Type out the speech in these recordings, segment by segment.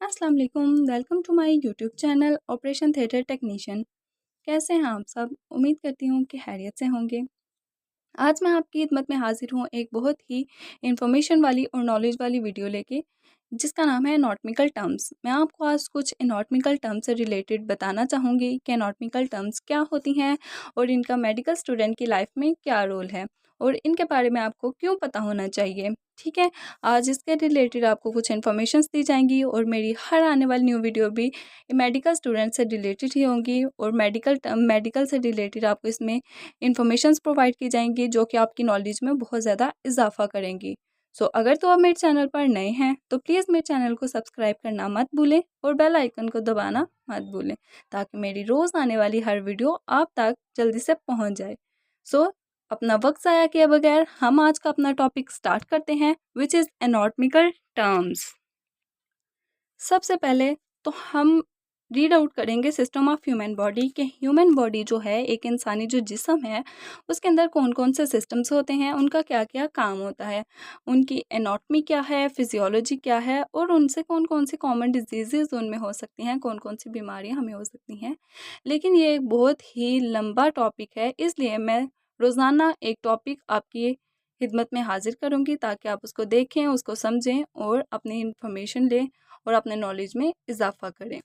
अस्सलाम वालेकुम, welcome to my YouTube channel operation theatre technician. कैसे हैं आप सब? उम्मीद करती हूँ कि खैरियत से होंगे। आज मैं आपकी खिदमत में हाजिर हूँ एक बहुत ही इन्फॉर्मेशन वाली और नॉलेज वाली वीडियो लेके, जिसका नाम है एनाटॉमिकल टर्म्स। मैं आपको आज कुछ एनाटॉमिकल टर्म्स से रिलेटेड बताना चाहूँगी कि एनाटॉमिकल टर्म्स क्या होती हैं और इनका मेडिकल स्टूडेंट की लाइफ में क्या रोल है और इनके बारे में आपको क्यों पता होना चाहिए। ठीक है, आज इसके रिलेटेड आपको कुछ इन्फॉर्मेशंस दी जाएंगी और मेरी हर आने वाली न्यू वीडियो भी मेडिकल स्टूडेंट से रिलेटेड ही होंगी और मेडिकल से रिलेटेड आपको इसमें इन्फॉर्मेशंस प्रोवाइड की जाएंगी जो कि आपकी नॉलेज में बहुत ज़्यादा इजाफा करेंगी। सो अगर तो आप मेरे चैनल पर नए हैं तो प्लीज़ मेरे चैनल को सब्सक्राइब करना मत भूलें और बेल आइकन को दबाना मत भूलें, ताकि मेरी रोज़ आने वाली हर वीडियो आप तक जल्दी से पहुंच जाए। सो अपना वक्त ज़ाया किए बगैर हम आज का अपना टॉपिक स्टार्ट करते हैं, विच इज़ एनाटॉमिकल टर्म्स। सबसे पहले तो हम रीड आउट करेंगे सिस्टम ऑफ ह्यूमन बॉडी के ह्यूमन बॉडी जो है एक इंसानी जो जिस्म है उसके अंदर कौन कौन से सिस्टम्स होते हैं, उनका क्या क्या काम होता है, उनकी एनाटॉमी क्या है, फिजियोलॉजी क्या है और उनसे कौन कौन सी कॉमन डिजीज़ उनमें हो सकती हैं, कौन कौन सी बीमारियां हमें हो सकती हैं। लेकिन ये एक बहुत ही लंबा टॉपिक है, इसलिए मैं रोज़ाना एक टॉपिक आपकी खिदमत में हाजिर करूँगी ताकि आप उसको देखें, उसको समझें और अपनी इन्फॉर्मेशन लें और अपने नॉलेज में इजाफा करें।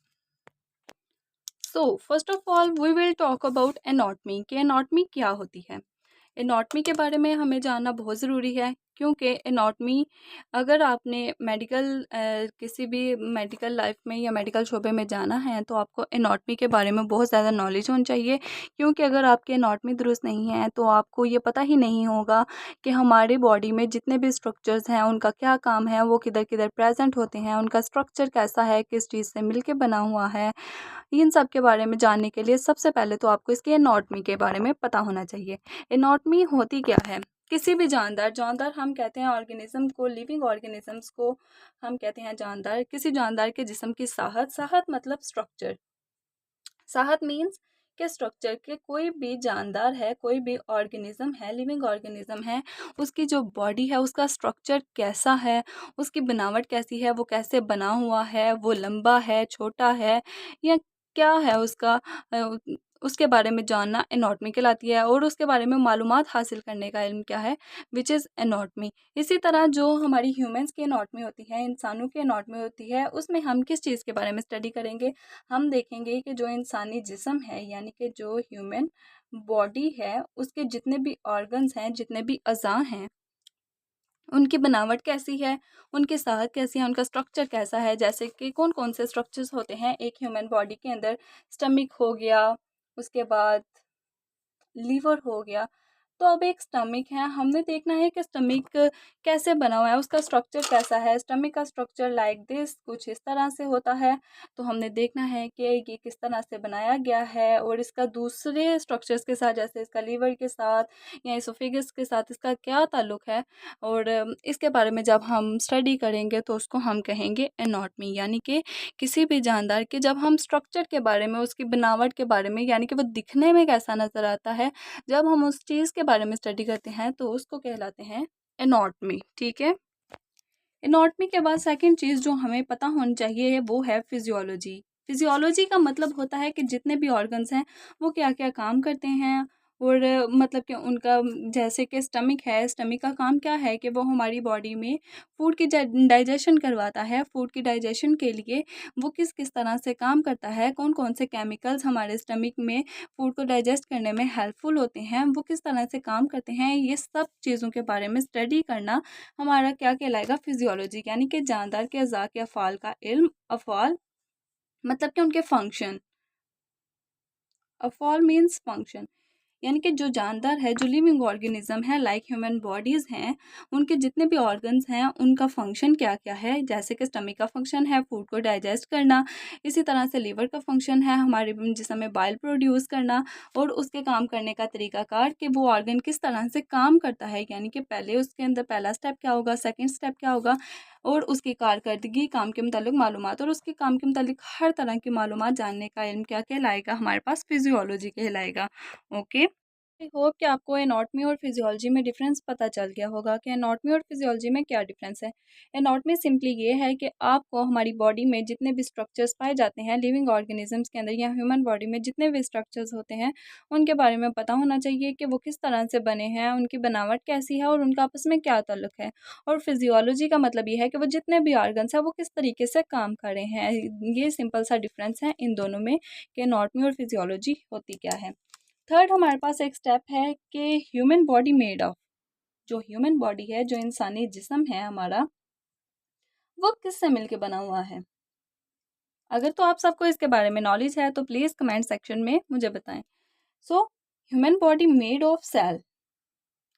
So first of all we will talk about anatomy कि एनाटॉमी क्या होती है। एनाटॉमी के बारे में हमें जानना बहुत ज़रूरी है, क्योंकि एनाटॉमी अगर आपने किसी भी मेडिकल लाइफ में या मेडिकल शोबे में जाना है तो आपको एनाटॉमी के बारे में बहुत ज़्यादा नॉलेज होनी चाहिए। क्योंकि अगर आपकी एनाटॉमी दुरुस्त नहीं है तो आपको ये पता ही नहीं होगा कि हमारी बॉडी में जितने भी स्ट्रक्चर्स हैं उनका क्या काम है, वो किधर किधर प्रेजेंट होते हैं, उनका स्ट्रक्चर कैसा है, किस चीज़ से मिलके बना हुआ है। इन सब के बारे में जानने के लिए सबसे पहले तो आपको इसकी एनाटॉमी के बारे में पता होना चाहिए। एनाटॉमी होती क्या है? किसी भी जानदार जानदार हम कहते हैं ऑर्गेनिज्म को, लिविंग ऑर्गेनिजम्स को हम कहते हैं जानदार। किसी जानदार के जिस्म की साहत, साहत मतलब स्ट्रक्चर, साहत मीन्स के स्ट्रक्चर के कोई भी जानदार है, कोई भी ऑर्गेनिज्म है, लिविंग ऑर्गेनिज्म है, उसकी जो बॉडी है उसका स्ट्रक्चर कैसा है, उसकी बनावट कैसी है, वो कैसे बना हुआ है, वो लंबा है, छोटा है या क्या है उसका, उसके बारे में जानना एनाटॉमी कहलाती है। और उसके बारे में मालूमात हासिल करने का इल्म क्या है, विच इज़ एनाटॉमी। इसी तरह जो हमारी ह्यूमंस की एनाटॉमी होती है, इंसानों की एनाटॉमी होती है, उसमें हम किस चीज़ के बारे में स्टडी करेंगे। हम देखेंगे कि जो इंसानी जिस्म है यानी कि जो ह्यूमन बॉडी है उसके जितने भी ऑर्गन्स हैं, जितने भी अज़ा हैं, उनकी बनावट कैसी है, उनकी साहत कैसी है, उनका स्ट्रक्चर कैसा है। जैसे कि कौन कौन से स्ट्रक्चर्स होते हैं एक ह्यूमन बॉडी के अंदर। स्टमक हो गया, उसके बाद लीवर हो गया। तो अब एक स्टमक है, हमने देखना है कि स्टमक कैसे बना हुआ है, उसका स्ट्रक्चर कैसा है। स्टमक का स्ट्रक्चर लाइक दिस, कुछ इस तरह से होता है। तो हमने देखना है कि ये किस तरह से बनाया गया है और इसका दूसरे स्ट्रक्चर्स के साथ, जैसे इसका लीवर के साथ या इसोफेगस के साथ इसका क्या ताल्लुक है। और इसके बारे में जब हम स्टडी करेंगे तो उसको हम कहेंगे एनाटॉमी। यानी कि किसी भी जानदार के जब हम स्ट्रक्चर के बारे में, उसकी बनावट के बारे में, यानी कि वो दिखने में कैसा नज़र आता है, जब हम उस चीज़ के बारे में स्टडी करते हैं तो उसको कहलाते हैं एनाटॉमी। ठीक है, एनाटॉमी के बाद सेकंड चीज़ जो हमें पता होनी चाहिए वो है फिजियोलॉजी। फिजियोलॉजी का मतलब होता है कि जितने भी ऑर्गन्स हैं वो क्या क्या काम करते हैं। और मतलब कि उनका, जैसे कि स्टमक है, स्टमक का काम क्या है कि वो हमारी बॉडी में फूड की डाइजेशन करवाता है। फूड की डाइजेशन के लिए वो किस किस तरह से काम करता है, कौन कौन से केमिकल्स हमारे स्टमक में फूड को डाइजेस्ट करने में हेल्पफुल होते हैं, वो किस तरह से काम करते हैं, ये सब चीज़ों के बारे में स्टडी करना हमारा क्या कहलाएगा, फिजियोलॉजी। यानी कि जानदार के अज़ा के अफ़ाल का इल्म। अफ़ाल मतलब कि उनके फंक्शन, अफ़ाल मीन्स फंक्शन। यानी कि जो जानदार है, जो लिविंग ऑर्गेनिज्म है लाइक ह्यूमन बॉडीज़ हैं, उनके जितने भी ऑर्गन्स हैं उनका फंक्शन क्या क्या है। जैसे कि स्टमक का फंक्शन है फूड को डाइजेस्ट करना, इसी तरह से लीवर का फंक्शन है हमारे जिस्म में बाइल प्रोड्यूस करना, और उसके काम करने का तरीकाकार कि वो ऑर्गन किस तरह से काम करता है। यानी कि पहले उसके अंदर पहला स्टेप क्या होगा, सेकेंड स्टेप क्या होगा, और उसकी कारकर्दगी, काम के मुतालिक मालूमात और उसके काम के मुतालिक हर तरह की मालूमात जानने का इल्म क्या कहलाएगा, हमारे पास फिजियोलॉजी कहलाएगा। ओके। आई होप कि आपको एनाटॉमी और फिजियोलॉजी में डिफरेंस पता चल गया होगा कि एनाटॉमी और फिजियोलॉजी में क्या डिफरेंस है। एनाटॉमी सिंपली ये है कि आपको हमारी बॉडी में जितने भी स्ट्रक्चर्स पाए जाते हैं लिविंग ऑर्गेनिजम्स के अंदर या ह्यूमन बॉडी में जितने भी स्ट्रक्चर्स होते हैं उनके बारे में पता होना चाहिए कि वो किस तरह से बने हैं, उनकी बनावट कैसी है और उनका आपस में क्या ताल्लुक है। और फिजियोलॉजी का मतलब ये है कि वो जितने भी ऑर्गन्स हैं वो किस तरीके से काम कर रहे हैं। ये सिंपल सा डिफरेंस है इन दोनों में कि एनाटॉमी और फिजियोलॉजी होती क्या है। थर्ड हमारे पास एक स्टेप है कि ह्यूमन बॉडी मेड ऑफ, जो ह्यूमन बॉडी है, जो इंसानी जिस्म है हमारा, वो किससे मिलके बना हुआ है। अगर तो आप सबको इसके बारे में नॉलेज है तो प्लीज़ कमेंट सेक्शन में मुझे बताएं। So human body made of cell,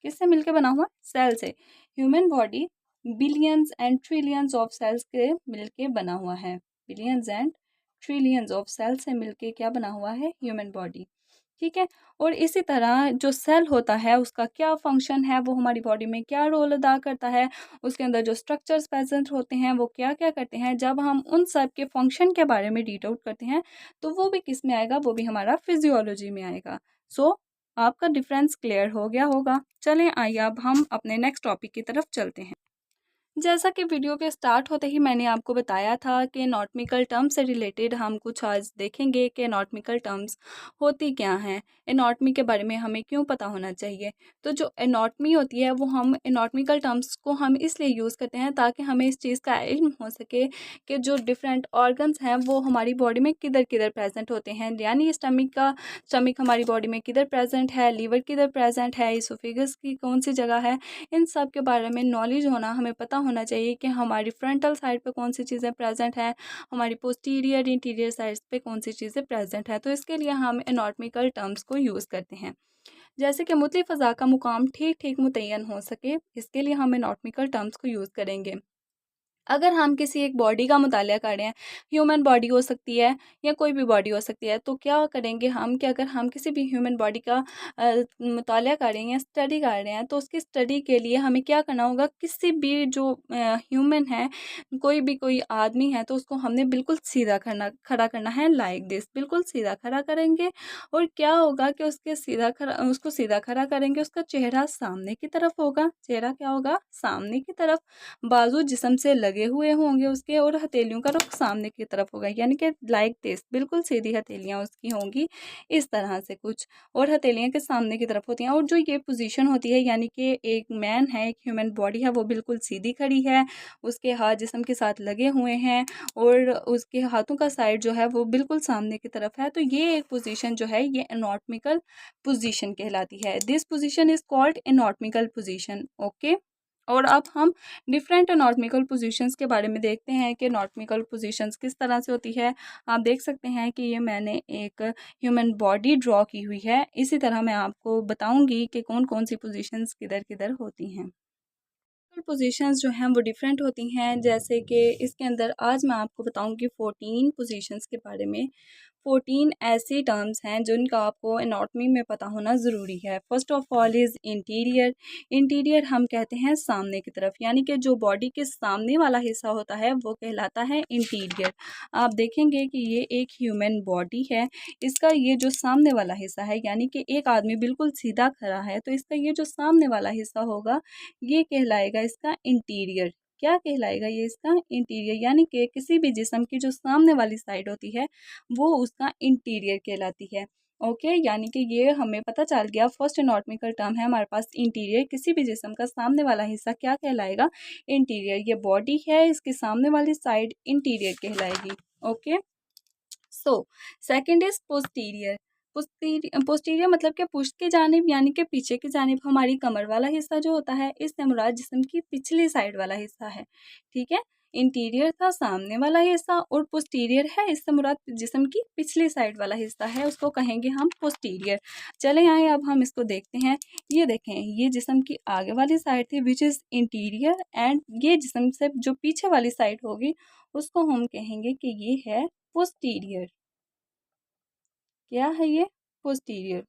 किससे मिलके बना हुआ? सेल से। Human body billions and trillions of cells के मिलके बना हुआ है। Billions and trillions of cell से मिलके क्या बना हुआ है? Human body. ठीक है। और इसी तरह जो सेल होता है उसका क्या फंक्शन है, वो हमारी बॉडी में क्या रोल अदा करता है, उसके अंदर जो स्ट्रक्चर्स प्रेजेंट होते हैं वो क्या क्या करते हैं, जब हम उन सब के फंक्शन के बारे में डिट आउट करते हैं तो वो भी किस में आएगा? वो भी हमारा फिजियोलॉजी में आएगा। सो आपका डिफरेंस क्लियर हो गया होगा। चलें आइए अब हम अपने नेक्स्ट टॉपिक की तरफ चलते हैं। जैसा कि वीडियो के स्टार्ट होते ही मैंने आपको बताया था कि एनाटॉमिकल टर्म्स से रिलेटेड हम कुछ आज देखेंगे कि एनाटॉमिकल टर्म्स होती क्या हैं, एनाटॉमी के बारे में हमें क्यों पता होना चाहिए। तो जो एनाटॉमी होती है वो हम एनाटॉमिकल टर्म्स को हम इसलिए यूज़ करते हैं ताकि हमें इस चीज़ का इल्म हो सके कि जो डिफरेंट ऑर्गन्स हैं वो हमारी बॉडी में किधर किधर प्रेजेंट होते हैं। यानी स्टमक हमारी बॉडी में किधर प्रेजेंट है, लीवर किधर प्रेजेंट है, इसोफेगस की कौन सी जगह है, इन सब के बारे में नॉलेज होना, हमें पता होना चाहिए कि हमारी फ्रंटल साइड पे कौन सी चीज़ें प्रेजेंट है, हमारी पोस्टीरियर इंटीरियर साइड्स पे कौन सी चीज़ें प्रेजेंट है। तो इसके लिए हम एनाटॉमिकल टर्म्स को यूज़ करते हैं। जैसे कि मुतली फ़ज़ा का मुकाम ठीक ठीक मुतय्यन हो सके, इसके लिए हम एनाटॉमिकल टर्म्स को यूज़ करेंगे। अगर हम किसी एक बॉडी का मुतालिया कर रहे हैं, ह्यूमन बॉडी हो सकती है या कोई भी बॉडी हो सकती है, तो क्या करेंगे हम कि अगर हम किसी भी ह्यूमन बॉडी का मुतालिया कर रहे हैं या स्टडी कर रहे हैं तो उसकी स्टडी के लिए हमें क्या करना होगा? किसी भी जो ह्यूमन है, कोई आदमी है तो उसको हमने बिल्कुल सीधा खड़ा करना है, लाइक दिस बिल्कुल सीधा खड़ा करेंगे। और क्या होगा कि उसको सीधा खड़ा करेंगे, उसका चेहरा सामने की तरफ होगा। चेहरा क्या होगा? सामने की तरफ। बाजू जिस्म से लगे हुए होंगे उसके और हथेलियों का रुख सामने की तरफ होगा, यानी कि लाइक दिस बिल्कुल सीधी हथेलियाँ उसकी होंगी, इस तरह से कुछ। और हथेलियाँ के सामने की तरफ होती हैं। और जो ये पोजीशन होती है, यानी कि एक मैन है, एक ह्यूमन बॉडी है, वो बिल्कुल सीधी खड़ी है, उसके हाथ जिस्म के साथ लगे हुए हैं और उसके हाथों का साइड जो है वो बिल्कुल सामने की तरफ है। तो ये एक पोजीशन जो है ये एनाटॉमिकल पोजीशन कहलाती है। This position is called anatomical position. Okay. और अब हम डिफरेंट एनाटॉमिकल पोजीशंस के बारे में देखते हैं कि एनाटॉमिकल पोजीशंस किस तरह से होती है। आप देख सकते हैं कि ये मैंने एक ह्यूमन बॉडी ड्रॉ की हुई है। इसी तरह मैं आपको बताऊंगी कि कौन कौन सी पोजीशंस किधर किधर होती हैं। पोजीशंस जो हैं वो डिफरेंट होती हैं, जैसे कि इसके अंदर आज मैं आपको बताऊंगी 14 पोजीशंस के बारे में। 14 ऐसी टर्म्स हैं जिनका आपको एनाटॉमी में पता होना ज़रूरी है। First of all is interior. Interior हम कहते हैं सामने की तरफ, यानी कि जो बॉडी के सामने वाला हिस्सा होता है वो कहलाता है इंटीरियर। आप देखेंगे कि ये एक ह्यूमन बॉडी है, इसका ये जो सामने वाला हिस्सा है, यानी कि एक आदमी बिल्कुल सीधा खड़ा है तो इसका ये जो सामने वाला हिस्सा होगा ये कहलाएगा इसका इंटीरियर। क्या कहलाएगा ये? इसका इंटीरियर। यानी कि किसी भी जिस्म की जो सामने वाली साइड होती है वो उसका इंटीरियर कहलाती है। ओके। यानी कि ये हमें पता चल गया, फर्स्ट एनाटॉमिकल टर्म है हमारे पास इंटीरियर। किसी भी जिस्म का सामने वाला हिस्सा क्या कहलाएगा? इंटीरियर। ये बॉडी है, इसके सामने वाली साइड इंटीरियर कहलाएगी। Okay. So second is posterior. Posterior मतलब कि पुश्त की जानिब, यानी कि पीछे की जानिब हमारी कमर वाला हिस्सा जो होता है, इससे मुराद जिस्म की पिछली साइड वाला हिस्सा है। ठीक है। इंटीरियर था सामने वाला हिस्सा और पोस्टीरियर है, इससे मुराद जिस्म की पिछली साइड वाला हिस्सा है, उसको कहेंगे हम पोस्टीरियर। चले आए अब हम इसको देखते हैं। ये देखें, ये जिस्म की आगे वाली साइड थी विच इज़ इंटीरियर, एंड ये जिस्म से जो पीछे वाली साइड होगी उसको हम कहेंगे कि ये है पोस्टीरियर। क्या है ये? पोस्टीरियर।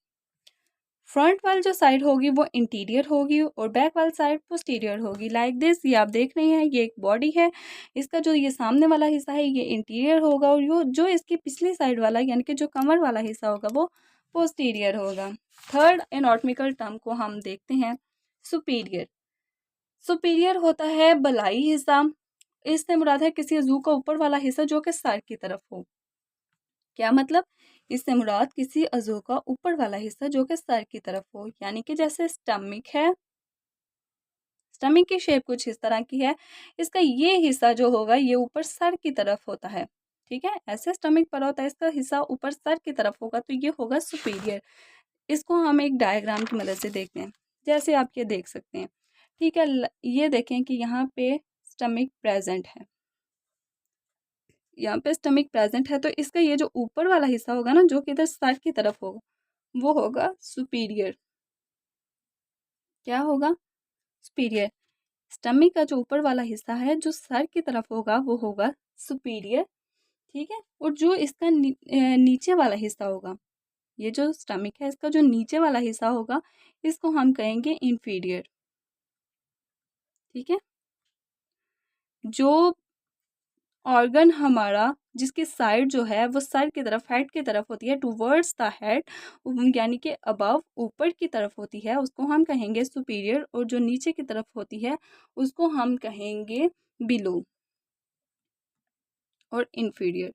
फ्रंट वाली जो साइड होगी वो इंटीरियर होगी और बैक वाली साइड पोस्टीरियर होगी, लाइक दिस। ये आप देख रहे हैं, ये एक बॉडी है, इसका जो ये सामने वाला हिस्सा है ये इंटीरियर होगा और जो इसकी पिछली साइड वाला यानी कि जो कमर वाला हिस्सा होगा वो पोस्टीरियर होगा। थर्ड एनाटॉमिकल टर्म को हम देखते हैं, सुपीरियर। सुपीरियर होता है बलाई हिस्सा। इससे मुराद है किसी अज़ू का ऊपर वाला हिस्सा जो कि सर की तरफ हो। क्या मतलब? इससे मुराद किसी अज़ू का ऊपर वाला हिस्सा जो कि सर की तरफ हो, यानी कि जैसे स्टमक है, स्टमक की शेप कुछ इस तरह की है, इसका ये हिस्सा जो होगा ये ऊपर सर की तरफ होता है। ठीक है, ऐसे स्टमक पर होता है, इसका हिस्सा ऊपर सर की तरफ होगा तो ये होगा सुपीरियर। इसको हम एक डायग्राम की मदद से देखते हैं, जैसे आप ये देख सकते हैं। ठीक है, ये देखें कि यहाँ पे स्टमक प्रेजेंट है, यहाँ पे स्टमक प्रेजेंट है, तो इसका ये जो ऊपर वाला हिस्सा होगा ना, जो कि इधर सर की तरफ होगा, वो होगा सुपीरियर। क्या होगा? सुपीरियर। स्टमक का जो ऊपर वाला हिस्सा है जो सर की तरफ होगा वो होगा सुपीरियर। ठीक है, और जो इसका नीचे वाला हिस्सा होगा, ये जो स्टमक है इसका जो नीचे वाला हिस्सा होगा इसको हम कहेंगे इंफीरियर। ठीक है, जो ऑर्गन हमारा जिसकी साइड जो है वो सर की तरफ, हेड की तरफ होती है, टूवर्ड्स द हेड, यानी कि अबव, ऊपर की तरफ होती है, उसको हम कहेंगे सुपीरियर, और जो नीचे की तरफ होती है उसको हम कहेंगे बिलो और इंफीरियर।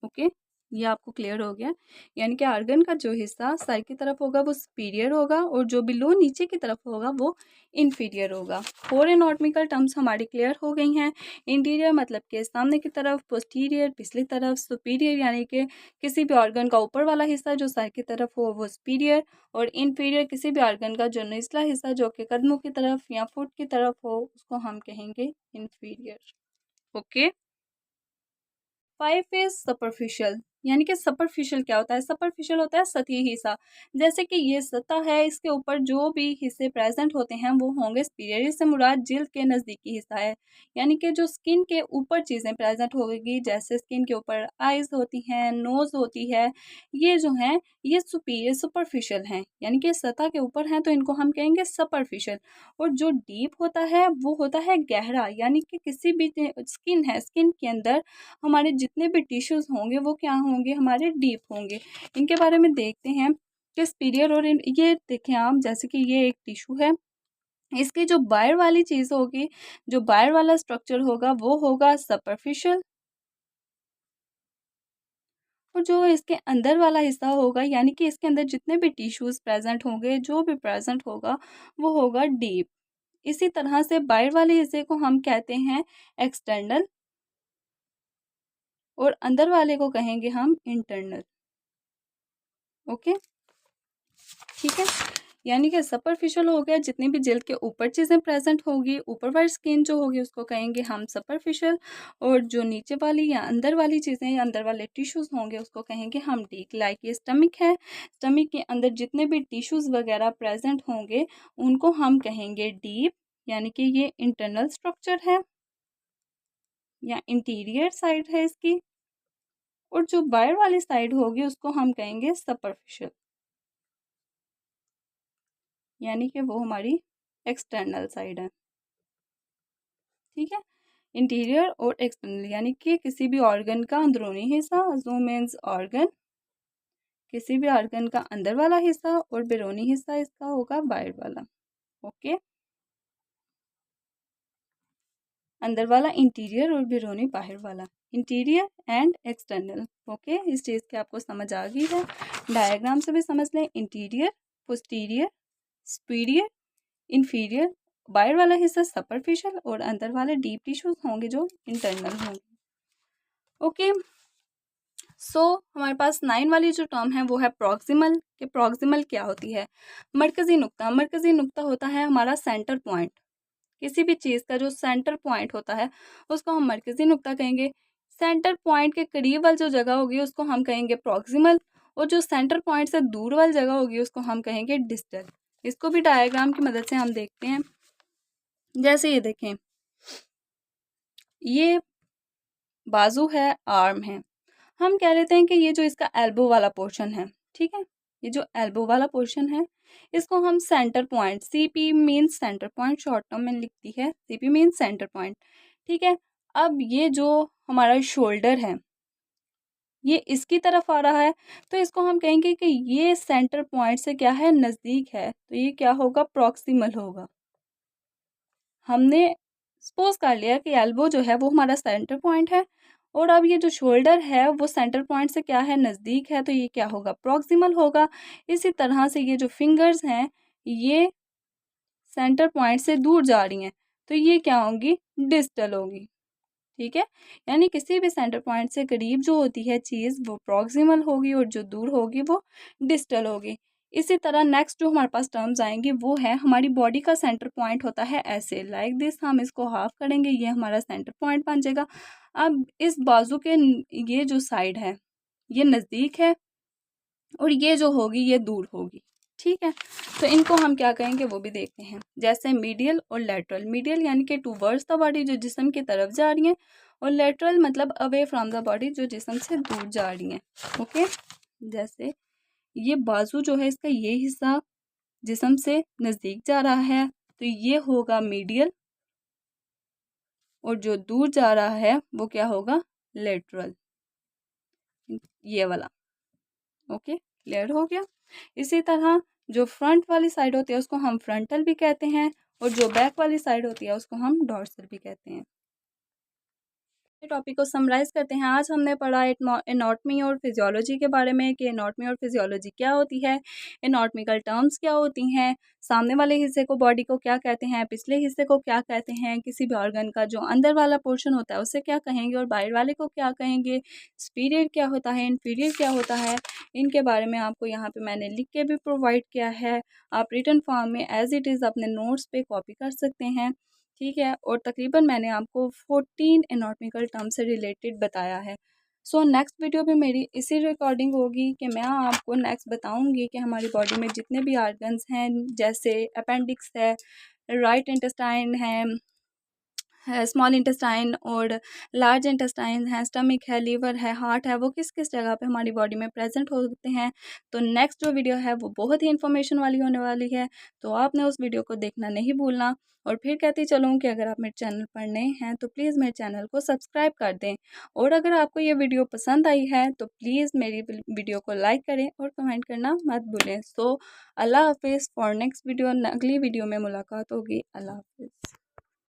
ओके, ये आपको क्लियर हो गया। यानी कि आर्गन का जो हिस्सा सर की तरफ होगा वो सुपीरियर होगा, और जो बिलो नीचे की तरफ होगा वो इंफीरियर होगा। 4 एनाटॉमिकल टर्म्स हमारी क्लियर हो गई हैं। इंटीरियर मतलब कि सामने की तरफ, पोस्टीरियर पिछली तरफ, सुपीरियर यानी कि किसी भी ऑर्गन का ऊपर वाला हिस्सा जो सर की तरफ हो वो सुपीरियर, और इंफीरियर किसी भी ऑर्गन का जो निचला हिस्सा जो कि कदमों की तरफ या फुट की तरफ हो उसको हम कहेंगे इंफीरियर। ओके। 5 इज सुपरफिशियल, यानी कि सुपरफिशियल क्या होता है? सुपरफिशियल होता है सतही हिस्सा। जैसे कि ये सतह है, इसके ऊपर जो भी हिस्से प्रेजेंट होते हैं वो होंगे सुपीरियर। इससे मुराद जिल्द के नज़दीकी हिस्सा है, यानी कि जो स्किन के ऊपर चीज़ें प्रेजेंट होगी, जैसे स्किन के ऊपर आइज होती हैं, नोज होती है, ये जो हैं ये सुपीरियर सुपरफिशियल हैं, यानी कि सतह के ऊपर हैं तो इनको हम कहेंगे सुपरफिशियल। और जो डीप होता है वो होता है गहरा, यानी कि किसी भी स्किन है, स्किन के अंदर हमारे जितने भी टिश्यूज़ होंगे वो क्या होंगे? हमारे डीप होंगे। इनके बारे में देखते हैं कि सुपीरियर और ये देखें आप, जैसे कि ये एक टिश्यू है, इसकी जो बाहर वाली चीज़ होगी, जो बाहर वाला स्ट्रक्चर होगा वो होगा सुपरफिशियल, और जो इसके अंदर वाला हिस्सा होगा, यानी कि इसके अंदर जितने भी टिश्यूज़ प्रेजेंट होंगे, जो भी प्रेजेंट होगा वो होगा डीप। इसी तरह से बाहर वाले हिस्से को हम कहते हैं एक्सटर्नल, और अंदर वाले को कहेंगे हम इंटरनल। ओके, ठीक है, यानी कि सुपरफिशियल हो गया जितनी भी जिल्द के ऊपर चीज़ें प्रेजेंट होगी, ऊपर वाली स्किन जो होगी उसको कहेंगे हम सुपरफिशियल, और जो नीचे वाली या अंदर वाली चीज़ें या अंदर वाले टिश्यूज़ होंगे उसको कहेंगे हम डीप। लाइक ये स्टमक है, स्टमक के अंदर जितने भी टिश्यूज़ वगैरह प्रेजेंट होंगे उनको हम कहेंगे डीप, यानी कि ये इंटरनल स्ट्रक्चर है या इंटीरियर साइड है इसकी, और जो बाहर वाली साइड होगी उसको हम कहेंगे सुपरफिशियल, यानी कि वो हमारी एक्सटर्नल साइड है। ठीक है, इंटीरियर और एक्सटर्नल यानी कि किसी भी ऑर्गन का अंदरूनी हिस्सा, जो मीन्स ऑर्गन, किसी भी ऑर्गन का अंदर वाला हिस्सा, और बैरूनी हिस्सा इसका होगा बाहर वाला। ओके, अंदर वाला इंटीरियर और बैरूनी बाहर वाला, इंटीरियर एंड एक्सटर्नल। ओके, इस चीज़ की आपको समझ आ गई है। डायग्राम से भी समझ लें, इंटीरियर, पोस्टीरियर, सुपीरियर, इंफीरियर, बाहर वाला हिस्सा सुपरफिशियल, और अंदर वाले डीप टिश्यूज होंगे जो इंटरनल होंगे। ओके, सो हमारे पास 9 वाली जो टर्म है वो है प्रॉक्सिमल। कि प्रॉक्सिमल क्या होती है? मरकज़ी नुक्ता। मरकज़ी नुक्ता होता है हमारा सेंटर पॉइंट, किसी भी चीज़ का जो सेंटर पॉइंट होता है उसको हम मरकज़ी नुक्ता कहेंगे। सेंटर पॉइंट के करीब वाली जो जगह होगी उसको हम कहेंगे प्रॉक्सिमल, और जो सेंटर पॉइंट से दूर वाली जगह होगी उसको हम कहेंगे डिस्टल। इसको भी डायग्राम की मदद से हम देखते हैं। जैसे ये देखें, ये बाजू है, आर्म है, हम कह लेते हैं कि ये जो इसका एल्बो वाला पोर्शन है, ठीक है, ये जो एल्बो वाला पोर्शन है इसको हम centre point, CP means centre point, short term में लिखती है, सीपी मीन्स सेंटर पॉइंट। ठीक है, अब ये जो हमारा शोल्डर है, ये इसकी तरफ आ रहा है, तो इसको हम कहेंगे कि ये सेंटर पॉइंट से क्या है, नज़दीक है, तो ये क्या होगा, प्रॉक्सिमल होगा। हमने सपोज़ कर लिया कि एल्बो जो है वो हमारा सेंटर पॉइंट है और अब ये जो शोल्डर है वो सेंटर पॉइंट से क्या है, नज़दीक है, तो ये क्या होगा, प्रॉक्सिमल होगा। इसी तरह से ये जो फिंगर्स हैं ये सेंटर पॉइंट से दूर जा रही हैं, तो ये क्या होंगी, डिस्टल होगी। ठीक है, यानी किसी भी सेंटर पॉइंट से करीब जो होती है चीज़ वो प्रॉक्सिमल होगी और जो दूर होगी वो डिस्टल होगी। इसी तरह नेक्स्ट जो हमारे पास टर्म्स आएंगी वो है, हमारी बॉडी का सेंटर पॉइंट होता है ऐसे, लाइक दिस, हम इसको हाफ करेंगे, ये हमारा सेंटर पॉइंट बन जाएगा। अब इस बाजू के ये जो साइड है ये नज़दीक है और ये जो होगी ये दूर होगी। ठीक है, तो इनको हम क्या कहेंगे वो भी देखते हैं, जैसे मीडियल और लेटरल। मीडियल यानी कि टूवर्ड्स द बॉडी, जो जिस्म की तरफ जा रही हैं, और लेटरल मतलब अवे फ्रॉम द बॉडी, जो जिस्म से दूर जा रही हैं। ओके, जैसे ये बाजू जो है इसका ये हिस्सा जिस्म से नज़दीक जा रहा है तो ये होगा मीडियल, और जो दूर जा रहा है वो क्या होगा, लेटरल, ये वाला। ओके, क्लियर हो गया। इसी तरह जो फ्रंट वाली साइड होती है उसको हम फ्रंटल भी कहते हैं और जो बैक वाली साइड होती है उसको हम डॉर्सल भी कहते हैं। टॉपिक को समराइज करते हैं। आज हमने पढ़ा एनाटॉमी और फिजियोलॉजी के बारे में कि एनाटॉमी और फिजियोलॉजी क्या होती है, एनाटॉमिकल टर्म्स क्या होती हैं, सामने वाले हिस्से को बॉडी को क्या कहते हैं, पिछले हिस्से को क्या कहते हैं, किसी भी ऑर्गन का जो अंदर वाला पोर्शन होता है उसे क्या कहेंगे और बाहर वाले को क्या कहेंगे, सुपीरियर क्या होता है, इन्फीरियर क्या होता है, इनके बारे में आपको यहाँ पे मैंने लिख के भी प्रोवाइड किया है। आप रिटन फॉर्म में एज इट इज़ अपने नोट्स पे कॉपी कर सकते हैं। ठीक है, और तकरीबन मैंने आपको 14 एनाटॉमिकल टर्म से रिलेटेड बताया है। सो नेक्स्ट वीडियो भी मेरी इसी रिकॉर्डिंग होगी कि मैं आपको नेक्स्ट बताऊंगी कि हमारी बॉडी में जितने भी आर्गन्स हैं, जैसे अपेंडिक्स है, राइट इंटेस्टाइन है, स्मॉल इंटेस्टाइन और लार्ज इंटेस्टाइन है, स्टमक है, लीवर है, हार्ट है, वो किस किस जगह पे हमारी बॉडी में प्रेजेंट होते हैं। तो नेक्स्ट जो वीडियो है वो बहुत ही इन्फॉर्मेशन वाली होने वाली है, तो आपने उस वीडियो को देखना नहीं भूलना। और फिर कहती चलूँ कि अगर आप मेरे चैनल पर नए हैं तो प्लीज़ मेरे चैनल को सब्सक्राइब कर दें, और अगर आपको ये वीडियो पसंद आई है तो प्लीज़ मेरी वीडियो को लाइक करें और कमेंट करना मत भूलें। सो अल्लाह हाफिज़, फॉर नेक्स्ट वीडियो, अगली वीडियो में मुलाकात होगी। अल्लाह हाफिज़।